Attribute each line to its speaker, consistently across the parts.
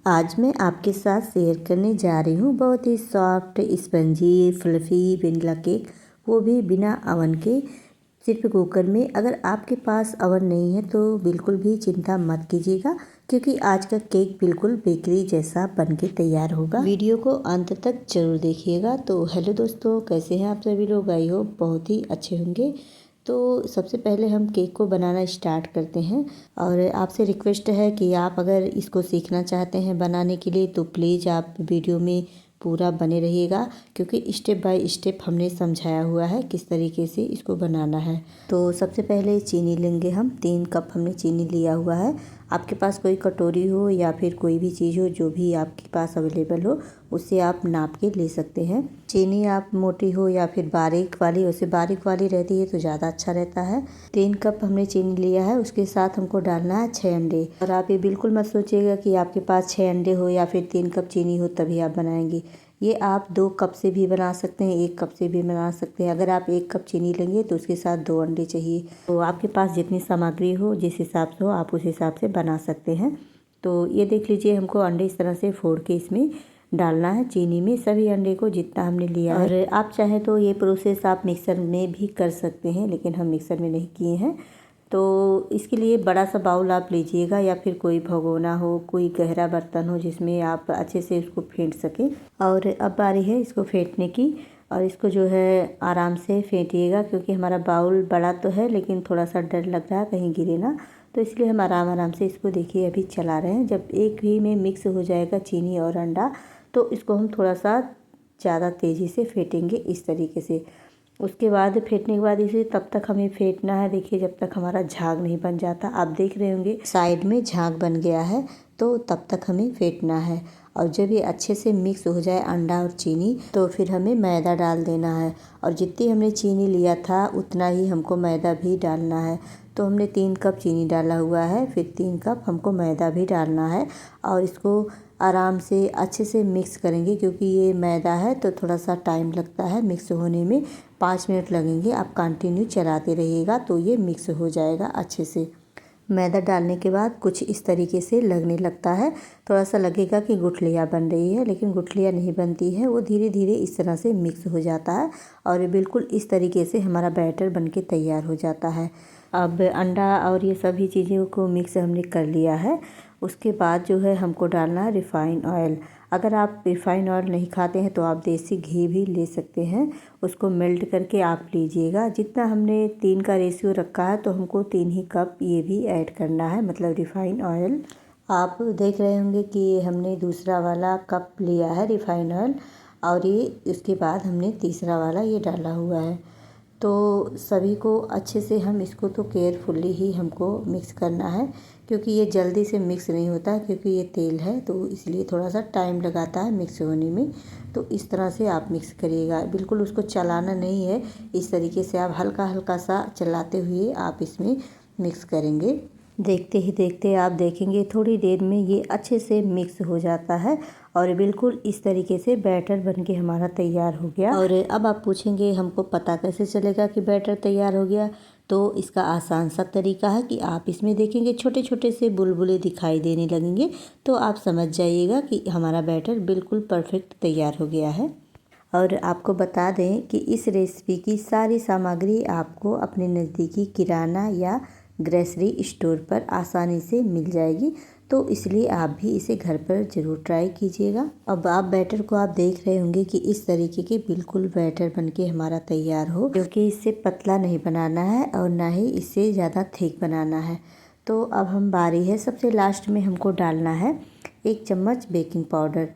Speaker 1: आज मैं आपके साथ शेयर करने जा रही हूँ बहुत ही soft spongy fluffy vanilla cake, वो भी बिना अवन के, सिर्फ कुकर में। अगर आपके पास अवन नहीं है तो बिल्कुल भी चिंता मत कीजिएगा, क्योंकि आज का केक बिल्कुल बेकरी जैसा बनके तैयार होगा। वीडियो को अंत तक जरूर देखिएगा। तो हेलो दोस्तों, कैसे हैं आप सभी लोग? आई होप बहुत ही अच्छे होंगे। तो सबसे पहले हम केक को बनाना स्टार्ट करते हैं, और आपसे रिक्वेस्ट है कि आप अगर इसको सीखना चाहते हैं बनाने के लिए तो प्लीज़ आप वीडियो में पूरा बने रहिएगा, क्योंकि स्टेप बाय स्टेप हमने समझाया हुआ है किस तरीके से इसको बनाना है। तो सबसे पहले चीनी लेंगे हम। 3 कप हमने चीनी लिया हुआ है। आपके पास कोई कटोरी हो या फिर कोई भी चीज़ हो, जो भी आपके पास अवेलेबल हो, उससे आप नाप के ले सकते हैं। चीनी आप मोटी हो या फिर बारीक वाली, वैसे बारीक वाली रहती है तो ज़्यादा अच्छा रहता है। 3 कप हमने चीनी लिया है, उसके साथ हमको डालना है 6 अंडे। और आप ये बिल्कुल मत सोचिएगा कि आपके पास 6 अंडे हो या फिर 3 कप चीनी हो तभी आप बनाएंगे। ये आप 2 कप से भी बना सकते हैं, 1 कप से भी बना सकते हैं। अगर आप 1 कप चीनी लेंगे तो उसके साथ 2 अंडे चाहिए। तो आपके पास जितनी सामग्री हो, जिस हिसाब से हो, आप उस हिसाब से बना सकते हैं। तो ये देख लीजिए, हमको अंडे इस तरह से फोड़ के इसमें डालना है चीनी में, सभी अंडे को जितना हमने लिया है। और आप चाहें तो ये प्रोसेस आप मिक्सर में भी कर सकते हैं, लेकिन हम मिक्सर में नहीं किए हैं। तो इसके लिए बड़ा सा बाउल आप लीजिएगा, या फिर कोई भगोना हो, कोई गहरा बर्तन हो जिसमें आप अच्छे से इसको फेंट सकें। और अब बारी है इसको फेंटने की, और इसको जो है आराम से फेंटिएगा, क्योंकि हमारा बाउल बड़ा तो है लेकिन थोड़ा सा डर लग रहा है कहीं गिरे ना, तो इसलिए हम आराम आराम से इसको देखिए अभी चला रहे हैं। जब एक ही में मिक्स हो जाएगा चीनी और अंडा, तो इसको हम थोड़ा सा ज़्यादा तेज़ी से फेंटेंगे इस तरीके से। उसके बाद फेंटने के बाद इसे तब तक हमें फेंटना है, देखिए जब तक हमारा झाग नहीं बन जाता। आप देख रहे होंगे साइड में झाग बन गया है, तो तब तक हमें फेंटना है। और जब ये अच्छे से मिक्स हो जाए अंडा और चीनी, तो फिर हमें मैदा डाल देना है। और जितनी हमने चीनी लिया था उतना ही हमको मैदा भी डालना है। तो हमने 3 कप चीनी डाला हुआ है, फिर 3 कप हमको मैदा भी डालना है। और इसको आराम से अच्छे से मिक्स करेंगे, क्योंकि ये मैदा है तो थोड़ा सा टाइम लगता है मिक्स होने में, 5 मिनट लगेंगे। आप कंटिन्यू चलाते रहिएगा तो ये मिक्स हो जाएगा अच्छे से। मैदा डालने के बाद कुछ इस तरीके से लगने लगता है, थोड़ा सा लगेगा कि गुठलियाँ बन रही है, लेकिन गुठलियाँ नहीं बनती है, वो धीरे धीरे इस तरह से मिक्स हो जाता है। और बिल्कुल इस तरीके से हमारा बैटर बनके तैयार हो जाता है। अब अंडा और ये सभी चीज़ों को मिक्स हमने कर लिया है। उसके बाद जो है हमको डालना है रिफ़ाइन ऑयल। अगर आप रिफ़ाइन ऑयल नहीं खाते हैं तो आप देसी घी भी ले सकते हैं, उसको मेल्ट करके आप लीजिएगा। जितना हमने 3 का रेशियो रखा है तो हमको 3 ही कप ये भी ऐड करना है, मतलब रिफ़ाइन ऑयल। आप देख रहे होंगे कि हमने दूसरा वाला कप लिया है रिफ़ाइन ऑयल, और ये इसके बाद हमने तीसरा वाला ये डाला हुआ है। तो सभी को अच्छे से हम इसको तो केयरफुली ही हमको मिक्स करना है, क्योंकि ये जल्दी से मिक्स नहीं होता, क्योंकि ये तेल है तो इसलिए थोड़ा सा टाइम लगाता है मिक्स होने में। तो इस तरह से आप मिक्स करिएगा, बिल्कुल उसको चलाना नहीं है, इस तरीके से आप हल्का हल्का सा चलाते हुए आप इसमें मिक्स करेंगे। देखते ही देखते आप देखेंगे थोड़ी देर में ये अच्छे से मिक्स हो जाता है, और बिल्कुल इस तरीके से बैटर बनके हमारा तैयार हो गया। और अब आप पूछेंगे हमको पता कैसे चलेगा कि बैटर तैयार हो गया? तो इसका आसान सा तरीका है कि आप इसमें देखेंगे छोटे छोटे से बुलबुले दिखाई देने लगेंगे, तो आप समझ जाइएगा कि हमारा बैटर बिल्कुल परफेक्ट तैयार हो गया है। और आपको बता दें कि इस रेसिपी की सारी सामग्री आपको अपने नज़दीकी किराना या ग्रोसरी स्टोर पर आसानी से मिल जाएगी, तो इसलिए आप भी इसे घर पर ज़रूर ट्राई कीजिएगा। अब आप बैटर को आप देख रहे होंगे कि इस तरीके के बिल्कुल बैटर बनके हमारा तैयार हो, क्योंकि इससे पतला नहीं बनाना है और ना ही इससे ज़्यादा थिक बनाना है। तो अब हम बारी है, सबसे लास्ट में हमको डालना है 1 चम्मच बेकिंग पाउडर।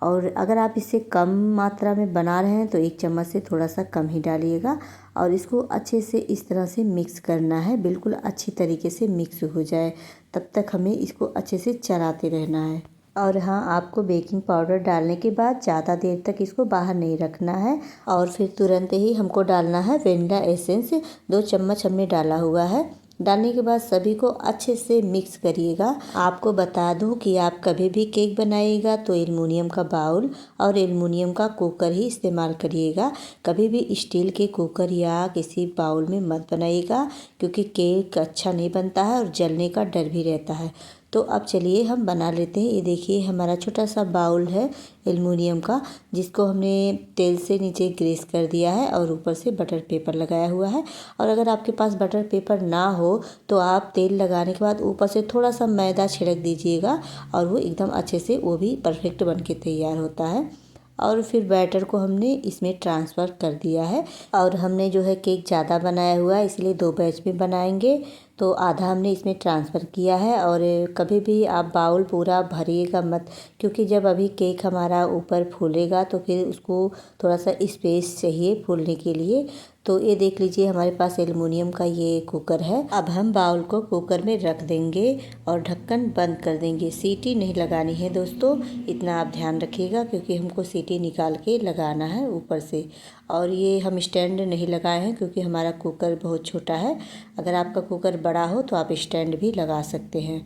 Speaker 1: और अगर आप इससे कम मात्रा में बना रहे हैं तो 1 चम्मच से थोड़ा सा कम ही डालिएगा। और इसको अच्छे से इस तरह से मिक्स करना है, बिल्कुल अच्छी तरीके से मिक्स हो जाए, तब तक हमें इसको अच्छे से चलाते रहना है। और हाँ, आपको बेकिंग पाउडर डालने के बाद ज़्यादा देर तक इसको बाहर नहीं रखना है, और फिर तुरंत ही हमको डालना है वेनिला एसेंस। 2 चम्मच हमने डाला हुआ है। डालने के बाद सभी को अच्छे से मिक्स करिएगा। आपको बता दूं कि आप कभी भी केक बनाइएगा तो एल्युमिनियम का बाउल और एल्युमिनियम का कुकर ही इस्तेमाल करिएगा। कभी भी स्टील के कुकर या किसी बाउल में मत बनाइएगा, क्योंकि केक अच्छा नहीं बनता है और जलने का डर भी रहता है। तो अब चलिए हम बना लेते हैं। ये देखिए हमारा छोटा सा बाउल है एल्युमिनियम का, जिसको हमने तेल से नीचे ग्रीस कर दिया है और ऊपर से बटर पेपर लगाया हुआ है। और अगर आपके पास बटर पेपर ना हो तो आप तेल लगाने के बाद ऊपर से थोड़ा सा मैदा छिड़क दीजिएगा और वो एकदम अच्छे से वो भी परफेक्ट बन के तैयार होता है। और फिर बैटर को हमने इसमें ट्रांसफ़र कर दिया है। और हमने जो है केक ज़्यादा बनाया हुआ है, इसलिए 2 बैच में बनाएंगे, तो आधा हमने इसमें ट्रांसफ़र किया है। और कभी भी आप बाउल पूरा भरिएगा मत, क्योंकि जब अभी केक हमारा ऊपर फूलेगा तो फिर उसको थोड़ा सा स्पेस चाहिए फूलने के लिए। तो ये देख लीजिए हमारे पास एल्युमिनियम का ये कुकर है। अब हम बाउल को कुकर में रख देंगे और ढक्कन बंद कर देंगे। सीटी नहीं लगानी है दोस्तों, इतना आप ध्यान रखिएगा, क्योंकि हमको सीटी निकाल के लगाना है ऊपर से। और ये हम स्टैंड नहीं लगाए हैं क्योंकि हमारा कुकर बहुत छोटा है। अगर आपका कुकर बड़ा हो तो आप स्टैंड भी लगा सकते हैं।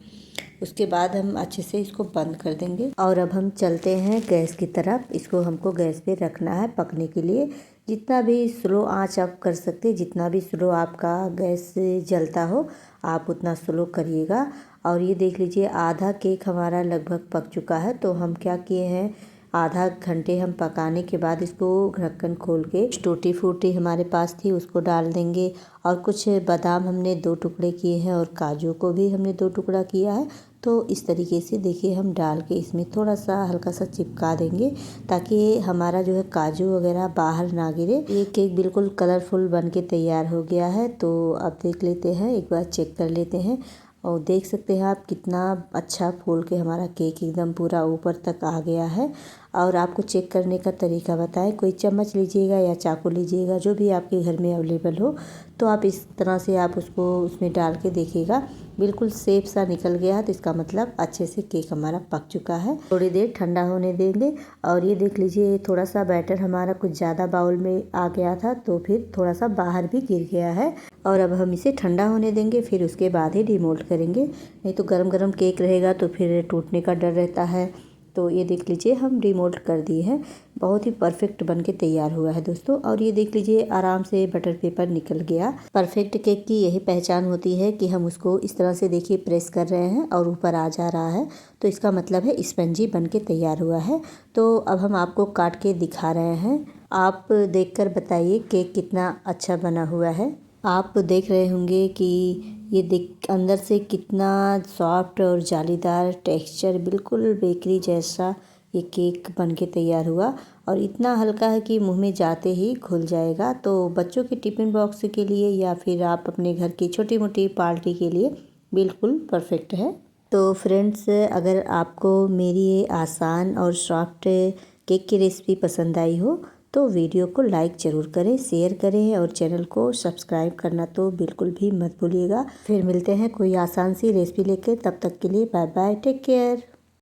Speaker 1: उसके बाद हम अच्छे से इसको बंद कर देंगे। और अब हम चलते हैं गैस की तरफ। इसको हमको गैस पे रखना है पकने के लिए। जितना भी स्लो आंच आप कर सकते हैं, जितना भी स्लो आपका गैस जलता हो आप उतना स्लो करिएगा। और ये देख लीजिए आधा केक हमारा लगभग पक चुका है। तो हम क्या किए हैं, आधा घंटे हम पकाने के बाद इसको ढक्कन खोल के टूटी फ्रूटी हमारे पास थी उसको डाल देंगे। और कुछ बादाम हमने 2 टुकड़े किए हैं और काजू को भी हमने 2 टुकड़ा किया है। तो इस तरीके से देखिए हम डाल के इसमें थोड़ा सा हल्का सा चिपका देंगे, ताकि हमारा जो है काजू वगैरह बाहर ना गिरे। ये केक बिल्कुल कलरफुल बन के तैयार हो गया है। तो अब देख लेते हैं, एक बार चेक कर लेते हैं। और देख सकते हैं आप कितना अच्छा फूल के हमारा केक एकदम पूरा ऊपर तक आ गया है। और आपको चेक करने का तरीका बताएं, कोई चम्मच लीजिएगा या चाकू लीजिएगा, जो भी आपके घर में अवेलेबल हो, तो आप इस तरह से आप उसको उसमें डाल के देखिएगा, बिल्कुल सेफ सा निकल गया है। तो इसका मतलब अच्छे से केक हमारा पक चुका है। थोड़ी देर ठंडा होने देंगे। और ये देख लीजिए थोड़ा सा बैटर हमारा कुछ ज़्यादा बाउल में आ गया था, तो फिर थोड़ा सा बाहर भी गिर गया है। और अब हम इसे ठंडा होने देंगे, फिर उसके बाद ही डिमोल्ड करेंगे। नहीं तो गरम गरम केक रहेगा तो फिर टूटने का डर रहता है। तो ये देख लीजिए हम डिमोल्ड कर दिए हैं। बहुत ही परफेक्ट बन के तैयार हुआ है दोस्तों। और ये देख लीजिए आराम से बटर पेपर निकल गया। परफेक्ट केक की यही पहचान होती है कि हम उसको इस तरह से देखिए प्रेस कर रहे हैं और ऊपर आ जा रहा है, तो इसका मतलब है स्पंजी बन के तैयार हुआ है। तो अब हम आपको काट के दिखा रहे हैं, आप देखकर बताइए केक कितना अच्छा बना हुआ है। आप देख रहे होंगे कि ये देख अंदर से कितना सॉफ्ट और जालीदार टेक्सचर, बिल्कुल बेकरी जैसा ये केक बन के तैयार हुआ। और इतना हल्का है कि मुंह में जाते ही घुल जाएगा। तो बच्चों के टिफ़िन बॉक्स के लिए या फिर आप अपने घर की छोटी मोटी पार्टी के लिए बिल्कुल परफेक्ट है। तो फ्रेंड्स, अगर आपको मेरी ये आसान और सॉफ्ट केक की रेसिपी पसंद आई हो तो वीडियो को लाइक ज़रूर करें, शेयर करें और चैनल को सब्सक्राइब करना तो बिल्कुल भी मत भूलिएगा। फिर मिलते हैं कोई आसान सी रेसिपी लेकर, तब तक के लिए बाय बाय, टेक केयर।